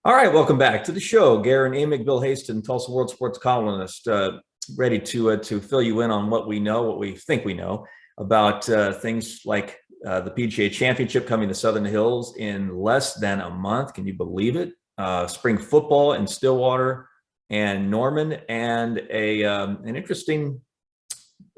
All right, welcome back to the show. Garret and Amick, Bill Haston, Tulsa World Sports columnist, ready to fill you in on what we know, what we think we know about things like the PGA Championship coming to Southern Hills in less than a month. Can you believe it? Spring football in Stillwater and Norman, and an interesting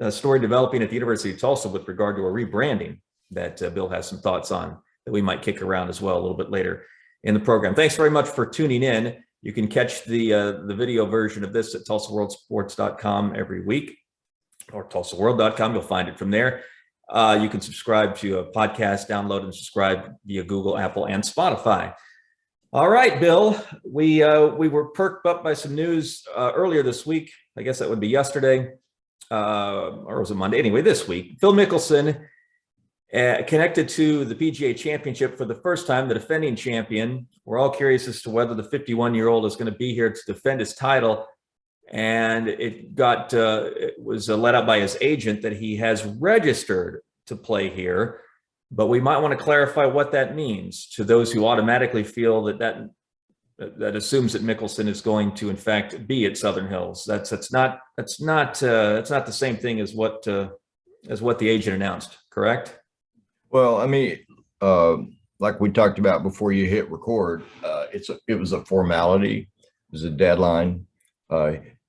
story developing at the University of Tulsa with regard to a rebranding that Bill has some thoughts on that we might kick around as well a little bit later in the program. Thanks very much for tuning in. You can catch the video version of this at TulsaWorldSports.com every week, or TulsaWorld.com. You'll find it from there. You can subscribe to a podcast, download and subscribe via Google, Apple, and Spotify. All right, Bill, we were perked up by some news earlier this week. I guess that would be yesterday, or was it Monday? Anyway, this week, Phil Mickelson connected to the PGA Championship for the first time, the defending champion. We're all curious as to whether the 51-year-old is going to be here to defend his title. And it was let out by his agent that he has registered to play here. But we might want to clarify what that means to those who automatically feel that assumes that Mickelson is going to, in fact, be at Southern Hills. That's not the same thing as what the agent announced, correct? Well, I mean, like we talked about before you hit record, it was a formality, it was a deadline.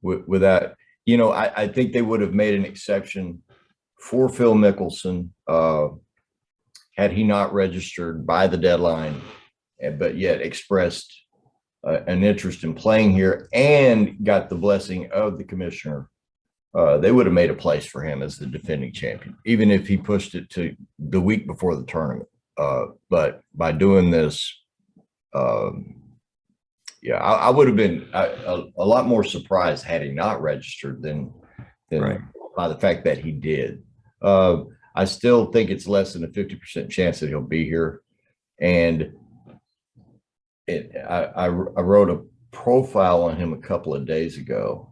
With that, I think they would have made an exception for Phil Mickelson had he not registered by the deadline, but yet expressed an interest in playing here and got the blessing of the commissioner. They would have made a place for him as the defending champion, even if he pushed it to the week before the tournament. But by doing this, I would have been a lot more surprised had he not registered than right. By the fact that he did. I still think it's less than a 50% chance that he'll be here. And I wrote a profile on him a couple of days ago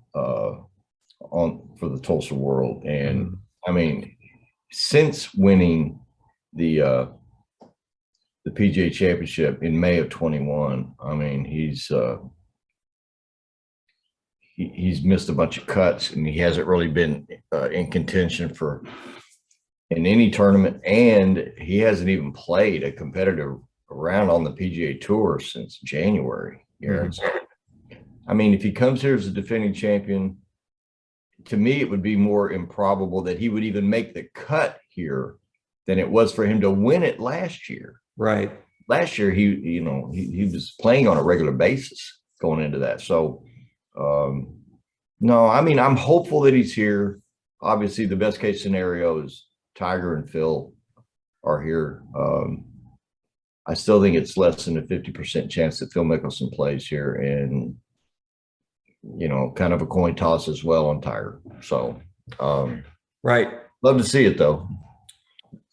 for the Tulsa World, and I mean, since winning the PGA Championship in May of 21, I mean, he's missed a bunch of cuts, and he hasn't really been in contention in any tournament, and he hasn't even played a competitive round on the PGA Tour since January. I mean, if he comes here as a defending champion, to me, it would be more improbable that he would even make the cut here than it was for him to win it last year. Right. Last year, he was playing on a regular basis going into that. So, no, I mean, I'm hopeful that he's here. Obviously, the best case scenario is Tiger and Phil are here. I still think it's less than a 50% chance that Phil Mickelson plays here, and kind of a coin toss as well on Tiger. So, right. Love to see it though.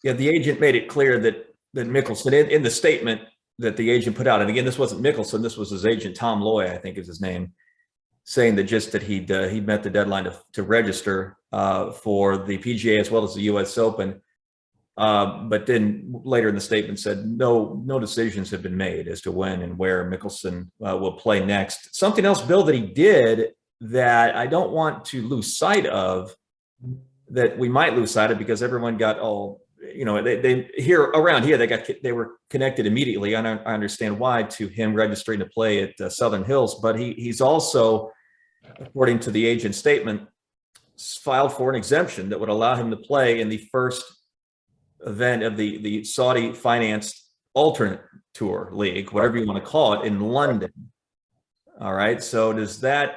Yeah, the agent made it clear that Mickelson, in the statement that the agent put out, and again, this wasn't Mickelson, this was his agent, Tom Loy, I think is his name, saying that he'd met the deadline to register for the PGA as well as the U.S. Open. But then later in the statement said no decisions have been made as to when and where Mickelson will play next. Something else, Bill, that he did that I don't want to lose sight of, that we might lose sight of because everyone got all, they here around here, they were connected immediately. I understand why, to him registering to play at Southern Hills, but he's also, according to the agent's statement, filed for an exemption that would allow him to play in the first event of the Saudi financed alternate tour league, whatever you want to call it, in London. All right. So does that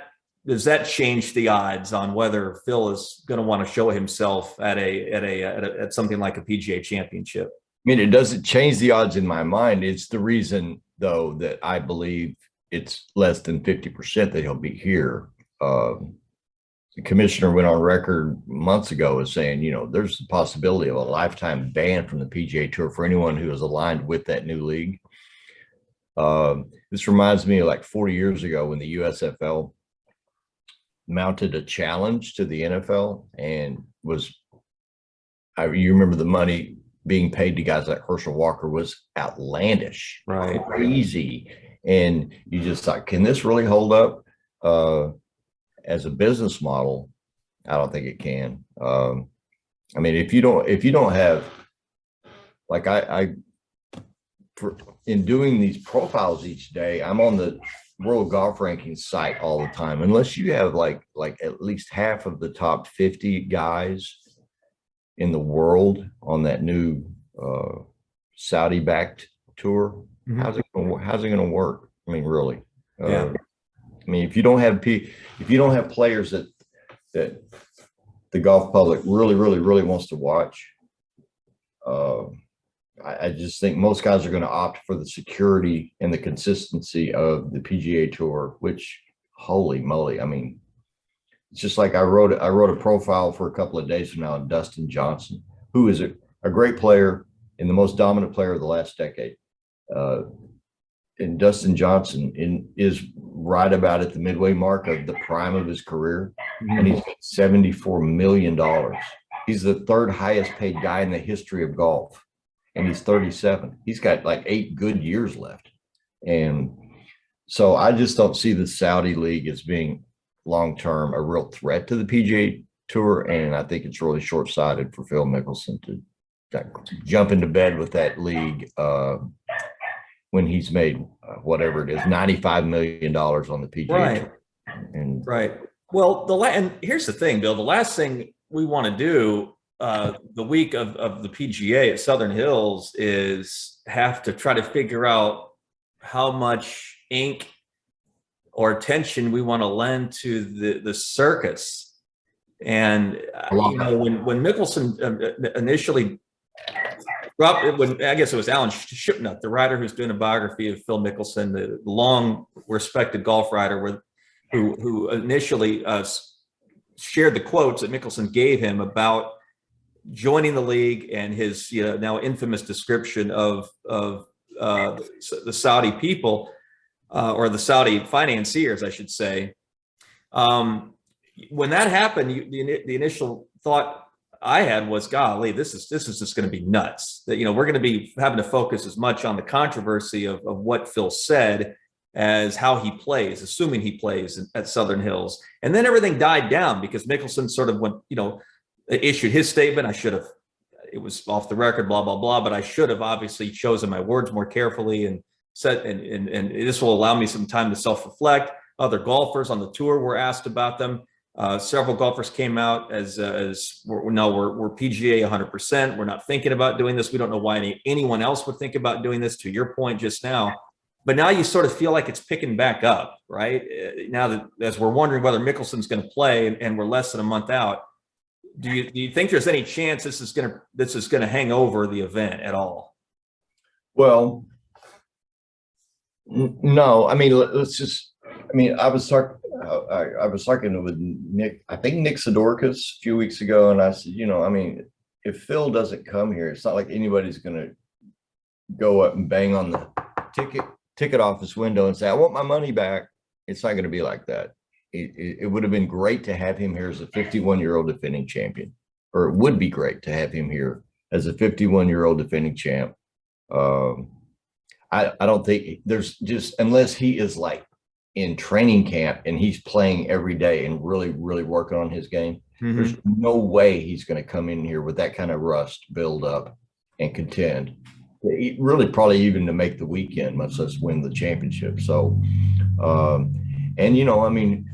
change the odds on whether Phil is going to want to show himself at something like a PGA Championship? I mean, it doesn't change the odds in my mind. It's the reason, though, that I believe it's less than 50% that he'll be here. The commissioner went on record months ago as saying, there's the possibility of a lifetime ban from the PGA Tour for anyone who is aligned with that new league. This reminds me of like 40 years ago when the USFL mounted a challenge to the NFL and you remember the money being paid to guys like Herschel Walker was outlandish, right? Crazy. And you just thought, can this really hold up as a business model? I don't think it can. I mean, if you don't have, like in doing these profiles each day, I'm on the World Golf Rankings site all the time. Unless you have like at least half of the top 50 guys in the world on that new Saudi-backed tour, how's it going to work? I mean, really. I mean, if you don't have players that the golf public really wants to watch, I just think most guys are going to opt for the security and the consistency of the PGA Tour, which, holy moly, I mean, it's just like I wrote a profile for a couple of days from now on Dustin Johnson, who is a great player and the most dominant player of the last decade. And Dustin Johnson is right about at the midway mark of the prime of his career, and he's got $74 million. He's the third highest paid guy in the history of golf, and he's 37. He's got like 8 good years left. And so I just don't see the Saudi League as being long-term a real threat to the PGA Tour, and I think it's really short-sighted for Phil Mickelson to jump into bed with that league when he's made whatever it is, $95 million on the PGA Tour. And Well, and here's the thing, Bill. The last thing we want to do the week of the PGA at Southern Hills is have to try to figure out how much ink or attention we want to lend to the circus. And when Mickelson initially I guess it was Alan Shipnuck, the writer who's doing a biography of Phil Mickelson, the long respected golf writer, who initially shared the quotes that Mickelson gave him about joining the league and his now infamous description of the Saudi people or the Saudi financiers, I should say. When that happened, the initial thought I had was, golly, this is just going to be nuts. That we're going to be having to focus as much on the controversy of what Phil said as how he plays, assuming he plays at Southern Hills. And then everything died down because Mickelson sort of went, issued his statement. It was off the record, blah, blah, blah, but I should have obviously chosen my words more carefully and said, and this will allow me some time to self-reflect. Other golfers on the tour were asked about them. Several golfers came out as we're PGA 100%. We're not thinking about doing this. We don't know why anyone else would think about doing this, to your point just now. But now you sort of feel like it's picking back up, right? Now that as we're wondering whether Mickelson's going to play and we're less than a month out, do you think there's any chance this is going to hang over the event at all? Well, no. I mean, let's just. I mean, I was talking with Nick. I think Nick Sidorkas a few weeks ago, and I said, I mean, if Phil doesn't come here, it's not like anybody's going to go up and bang on the ticket office window and say, "I want my money back." It's not going to be like that. It would have been great to have him here as a 51-year-old defending champion, or it would be great to have him here as a 51-year-old defending champ. I don't think there's just, unless he is like in training camp and he's playing every day and really working on his game, there's no way he's going to come in here with that kind of rust, build up and contend. Really, probably even to make the weekend, much less win the championship. So, and I mean,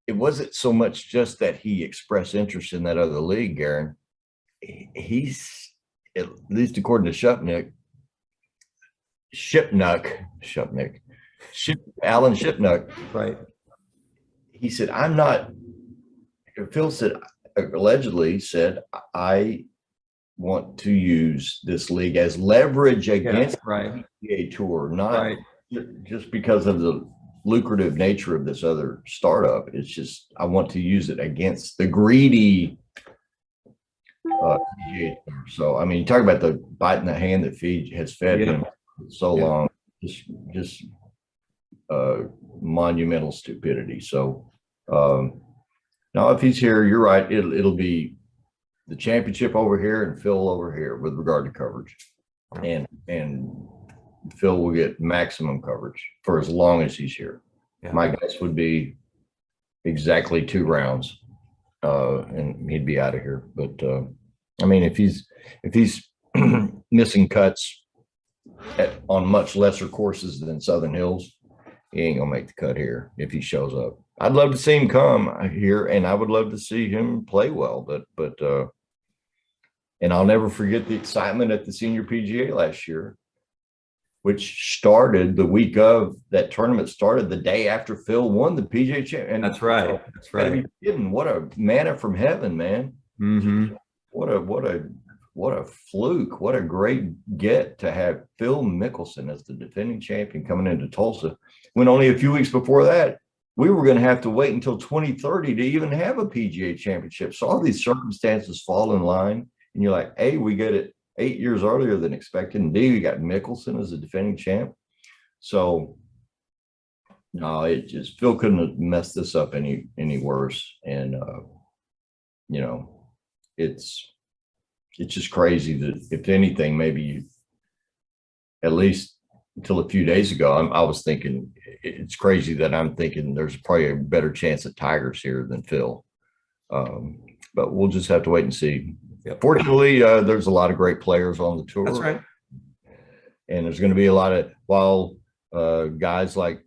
it wasn't so much just that he expressed interest in that other league, Garret. He's, at least according to Alan Shipnuck, right? He said, Phil said, allegedly said, I want to use this league as leverage against the PGA Tour, not just because of the lucrative nature of this other startup. It's just, I want to use it against the greedy PGA Tour. So, I mean, talk about the bite in the hand that has fed him so long, just monumental stupidity. So, now if he's here, you're right. It'll be the championship over here and Phil over here with regard to coverage. And Phil will get maximum coverage for as long as he's here. Yeah. My guess would be exactly 2 rounds, and he'd be out of here. But I mean, if he's missing cuts on much lesser courses than Southern Hills, he ain't gonna make the cut here if he shows up. I'd love to see him come here, and I would love to see him play well. But and I'll never forget the excitement at the Senior PGA last year, which started the week of that tournament. Started the day after Phil won the PGA Championship. That's right. That's right. Be kidding. What a manna from heaven, man. Mm-hmm. What a fluke. What a great get to have Phil Mickelson as the defending champion coming into Tulsa, when only a few weeks before that, we were going to have to wait until 2030 to even have a PGA Championship. So all these circumstances fall in line, and you're like, A, we get it 8 years earlier than expected, and D, we got Mickelson as a defending champ. So no, it just, Phil couldn't have messed this up any worse. And you know, it's just crazy that, if anything, maybe at least until a few days ago, I was thinking, it's crazy that I'm thinking there's probably a better chance at Tigers here than Phil. But we'll just have to wait and see. Yep. Fortunately, there's a lot of great players on the tour. That's right. And there's going to be a lot of, while guys like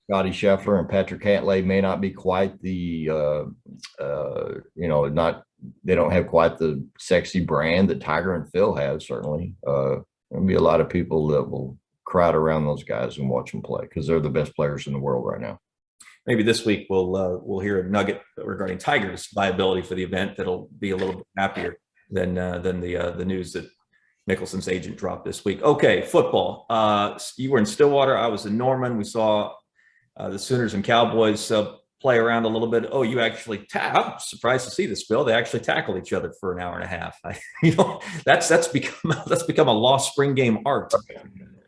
Scotty Scheffler and Patrick Cantlay may not be quite the, you know, they don't have quite the sexy brand that Tiger and Phil have, certainly. There'll be a lot of people that will crowd around those guys and watch them play, because they're the best players in the world right now. Maybe this week we'll hear a nugget regarding Tiger's viability for the event that'll be a little bit happier than the news that Mickelson's agent dropped this week. Okay, football. You were in Stillwater. I was in Norman. We saw the Sooners and Cowboys play around a little bit. Oh, you actually I'm surprised to see this, Bill. They actually tackled each other for an hour and a half. You know, that's become a lost spring game art.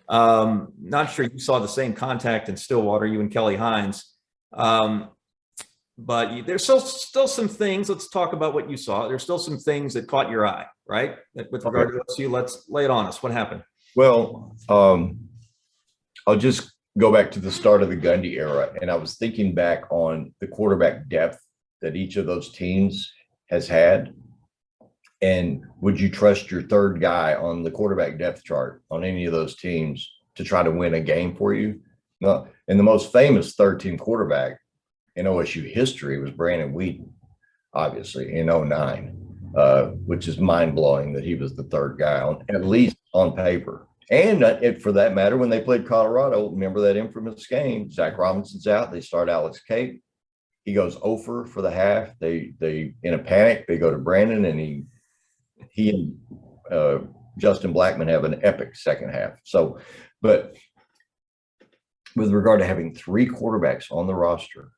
Not sure you saw the same contact in Stillwater, you and Kelly Hines. But there's still some things. Let's talk about what you saw. There's still some things that caught your eye, right? With regard to OSU, let's lay it on us. What happened? Well, I'll just go back to the start of the Gundy era, and I was thinking back on the quarterback depth that each of those teams has had. And would you trust your third guy on the quarterback depth chart on any of those teams to try to win a game for you? No. And the most famous third-team quarterback in OSU history was Brandon Whedon, obviously, in 2009, which is mind-blowing that he was the third guy, at least on paper. And for that matter, when they played Colorado, remember that infamous game? Zach Robinson's out. They start Alex Cape. He goes 0 for the half. They in a panic, they go to Brandon, and he and Justin Blackman have an epic second half. So, but with regard to having 3 quarterbacks on the roster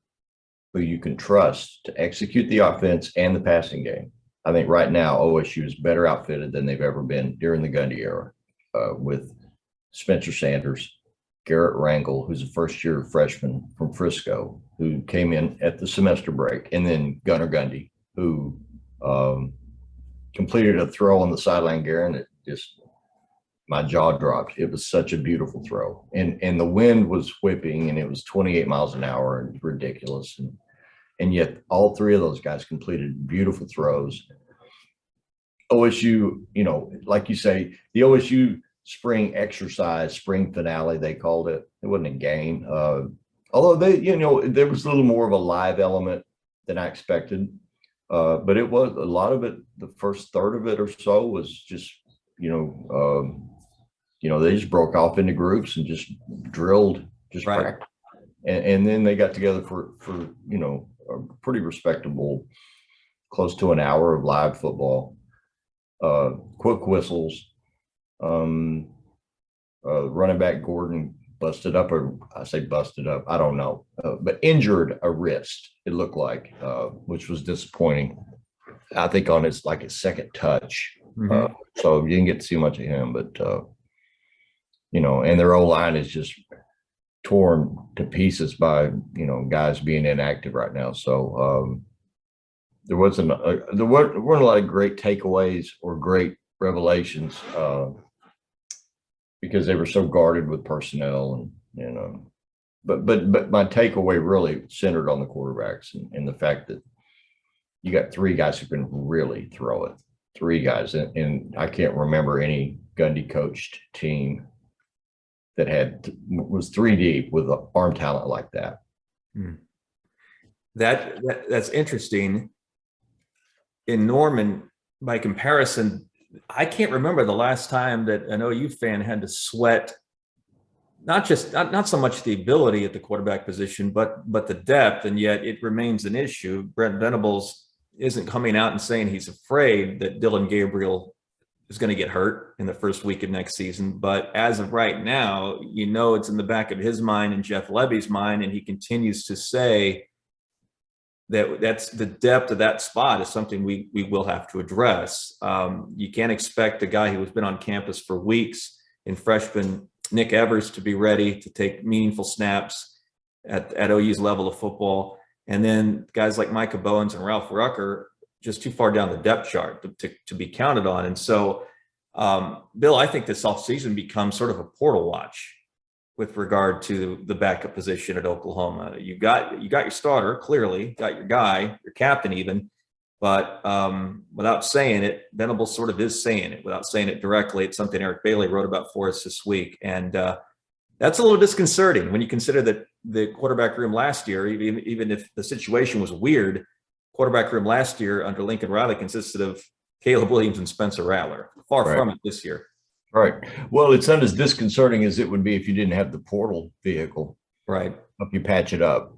who you can trust to execute the offense and the passing game, I think right now OSU is better outfitted than they've ever been during the Gundy era, with Spencer Sanders, Garret Rangel, who's a first-year freshman from Frisco, who came in at the semester break, and then Gunnar Gundy, who completed a throw on the sideline, Garret, it just, my jaw dropped. It was such a beautiful throw. And the wind was whipping, and it was 28 miles an hour, and ridiculous. And yet all 3 of those guys completed beautiful throws. OSU, you know, like you say, the OSU spring exercise, spring finale, they called it. It wasn't a game. Although they, you know, there was a little more of a live element than I expected. But it was a lot of it, the first third of it or so was just, you know, they just broke off into groups and just drilled, just right. Practice. And then they got together for, you know, a pretty respectable, close to an hour of live football. Quick whistles. Running back Gordon busted up, or I say busted up, I don't know, but injured a wrist, it looked like, which was disappointing. I think on his second touch. Mm-hmm. So you didn't get to see much of him, but you know, and their O-line is just torn to pieces by, you know, guys being inactive right now. So there weren't a lot of great takeaways or great revelations. because they were so guarded with personnel and, but my takeaway really centered on the quarterbacks and the fact that you got three guys who can really throw it. Three guys. And I can't remember any Gundy coached team that was three deep with arm talent like that. That's interesting. In Norman, by comparison, I can't remember the last time that an OU fan had to sweat not so much the ability at the quarterback position, but the depth, and yet it remains an issue. Brent Venables isn't coming out and saying he's afraid that Dillon Gabriel is going to get hurt in the first week of next season, but as of right now, it's in the back of his mind and Jeff Lebby's mind, and he continues to say that's the depth of that spot is something we will have to address. You can't expect a guy who has been on campus for weeks in freshman Nick Evers to be ready to take meaningful snaps at OU's level of football. And then guys like Micah Bowens and Ralph Rucker just too far down the depth chart to be counted on. And so, Bill, I think this offseason becomes sort of a portal watch with regard to the backup position at Oklahoma. You got your starter, clearly, got your guy, your captain even, but without saying it, Venables sort of is saying it without saying it directly. It's something Eric Bailey wrote about for us this week. And that's a little disconcerting when you consider that the quarterback room last year, even if the situation was weird, quarterback room last year under Lincoln Riley consisted of Caleb Williams and Spencer Rattler. Far from it this year. Right. Well, it's not as disconcerting as it would be if you didn't have the portal vehicle. Right. If you patch it up.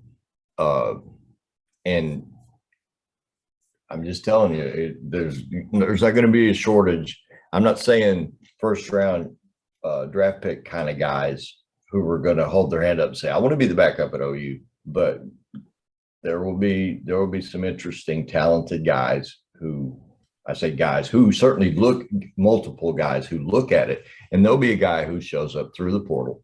And I'm just telling you, there's not going to be a shortage. I'm not saying first round draft pick kind of guys who are going to hold their hand up and say, I want to be the backup at OU, but there will be some interesting, talented guys who certainly multiple guys who look at it, and there'll be a guy who shows up through the portal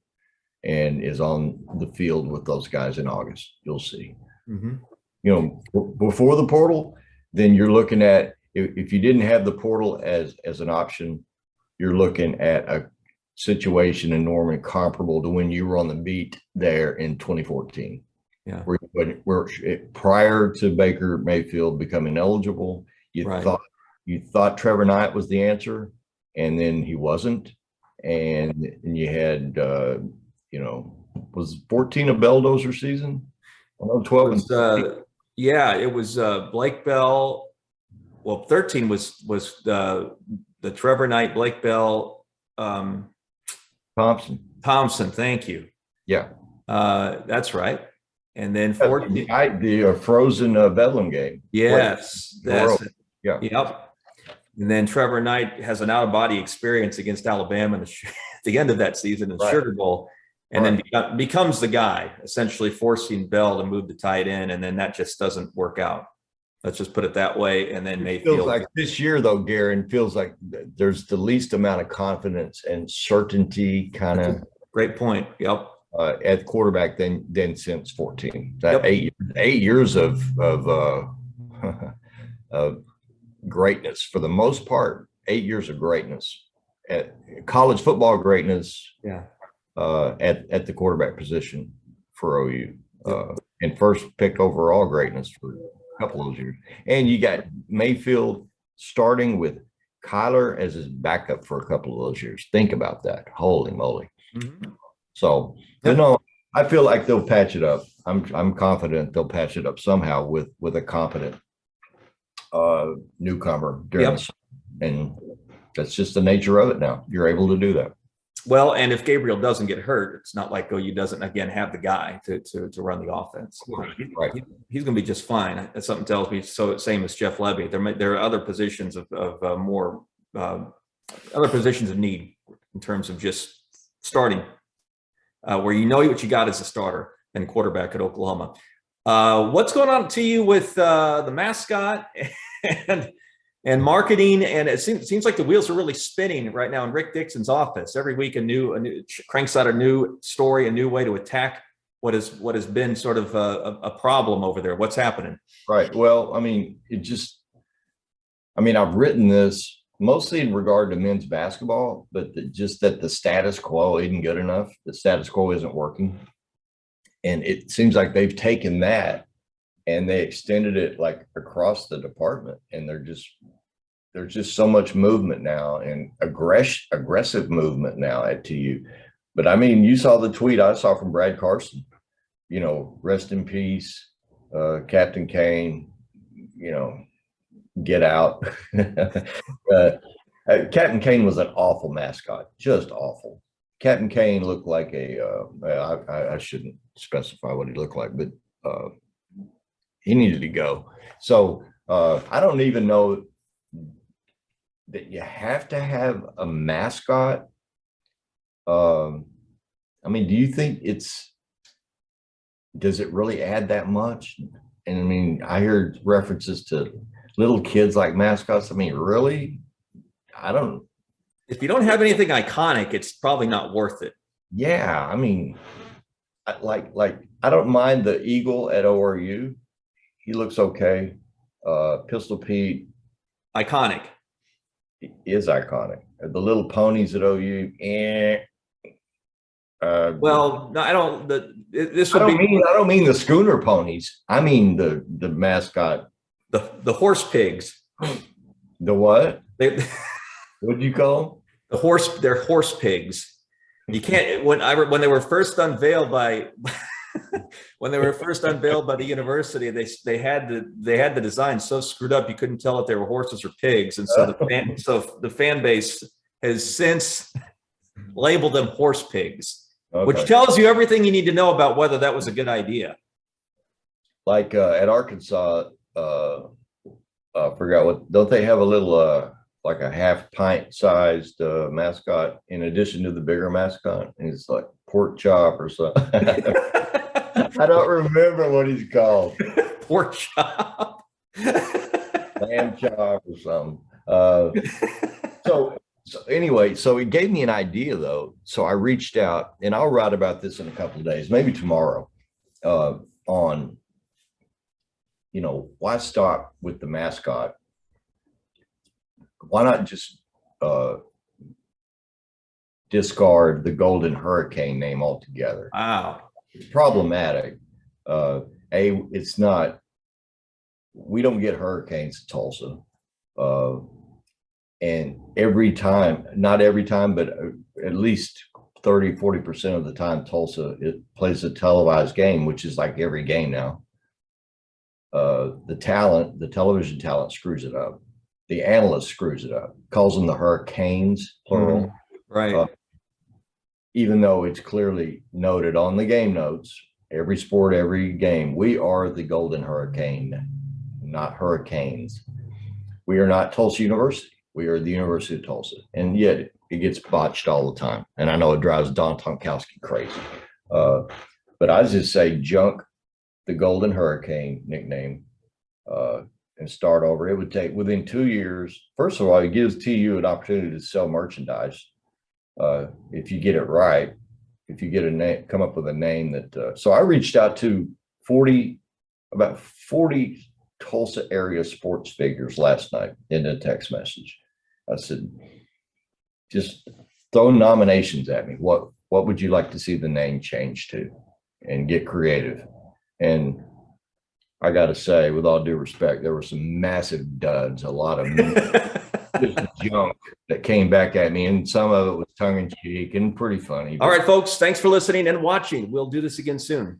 and is on the field with those guys in August. You'll see. Before the portal, then you're looking at, if you didn't have the portal as an option, you're looking at a situation in Norman comparable to when you were on the beat there in 2014. Yeah. Where prior to Baker Mayfield becoming eligible, you thought Trevor Knight was the answer, and then he wasn't. And you had, was 14 a Belldozer season? I know 12. It was Blake Bell. Well, 13 was the Trevor Knight, Blake Bell, Thompson. Thank you. Yeah, that's right. And then 14, the frozen Bedlam game. Yes, that's it. Yeah. Yep. And then Trevor Knight has an out-of-body experience against Alabama at the end of that season in the Sugar Bowl, and then becomes the guy, essentially forcing Bell to move the tight end, and then that just doesn't work out. Let's just put it that way. And then Mayfield. Feels like this year, though, Garret, feels like there's the least amount of confidence and certainty kind of. Great point. Yep. At quarterback than since 14. That 8 years of greatness for the most part. 8 years of greatness at college football greatness. Yeah. At the quarterback position for OU, and first pick overall greatness for a couple of those years. And you got Mayfield starting with Kyler as his backup for a couple of those years. Think about that. Holy moly. So, I feel like they'll patch it up. I'm confident they'll patch it up somehow with a competent newcomer during the summer. And that's just the nature of it now. You're able to do that. Well, and if Gabriel doesn't get hurt, it's not like OU doesn't again have the guy to run the offense. Right. He's going to be just fine. Something tells me so. Same as Jeff Lebby. There are other positions of other positions of need in terms of just starting, where you know what you got as a starter and quarterback at Oklahoma. What's going on to you with the mascot and marketing? And it seems like the wheels are really spinning right now in Rick Dixon's office. Every week a new cranks out a new story, a new way to attack what has been sort of a problem over there. What's happening? Right. Well, I've written this mostly in regard to men's basketball, but just that the status quo isn't good enough. The status quo isn't working. And it seems like they've taken that and they extended it like across the department. And there's just so much movement now and aggressive movement now at TU. But I mean, you saw the tweet I saw from Brad Carson, rest in peace, Captain Kane, get out. Captain Kane was an awful mascot, just awful. Captain Kane looked like I shouldn't specify what he looked like, but he needed to go. So I don't even know that you have to have a mascot. I mean, do you think does it really add that much? And I mean, I heard references to little kids like mascots. I mean, really? If you don't have anything iconic, it's probably not worth it. Yeah. I mean, I don't mind the eagle at ORU. He looks okay. Pistol Pete. Iconic. Is iconic. The little ponies at OU. Well, no, I don't. I don't mean the schooner ponies. I mean the mascot. The horse pigs. The what? What'd you call them? They're horse pigs. You can't when they were first unveiled by the university, they had the design so screwed up you couldn't tell if they were horses or pigs, and so the fan base has since labeled them horse pigs. Okay. Which tells you everything you need to know about whether that was a good idea. Like at Arkansas, forgot what, don't they have a little like a half pint sized mascot in addition to the bigger mascot? And it's like pork chop or something. I don't remember what he's called. Pork chop. Lamb chop or something. So anyway, so it gave me an idea though. So I reached out, and I'll write about this in a couple of days, maybe tomorrow, on, why stop with the mascot? Why not just discard the Golden Hurricane name altogether? Wow. It's problematic. It's not, we don't get hurricanes in Tulsa. And not every time, but at least 30-40% of the time, Tulsa plays a televised game, which is like every game now. The television talent screws it up. The analyst screws it up, calls them the Hurricanes, plural. Mm-hmm. Right. Even though it's clearly noted on the game notes, every sport, every game, we are the Golden Hurricane, not Hurricanes. We are not Tulsa University. We are the University of Tulsa, and yet it gets botched all the time. And I know it drives Don Tonkowski crazy. But I just say junk the Golden Hurricane nickname and start over. It would take within 2 years. First of all, it gives TU an opportunity to sell merchandise if you get it right. If you get a name, come up with a name that. So I reached out to about 40 Tulsa area sports figures last night in a text message. I said, just throw nominations at me. What would you like to see the name change to? And get creative. And I got to say, with all due respect, there were some massive duds, a lot of just junk that came back at me. And some of it was tongue in cheek and pretty funny. All right, folks, thanks for listening and watching. We'll do this again soon.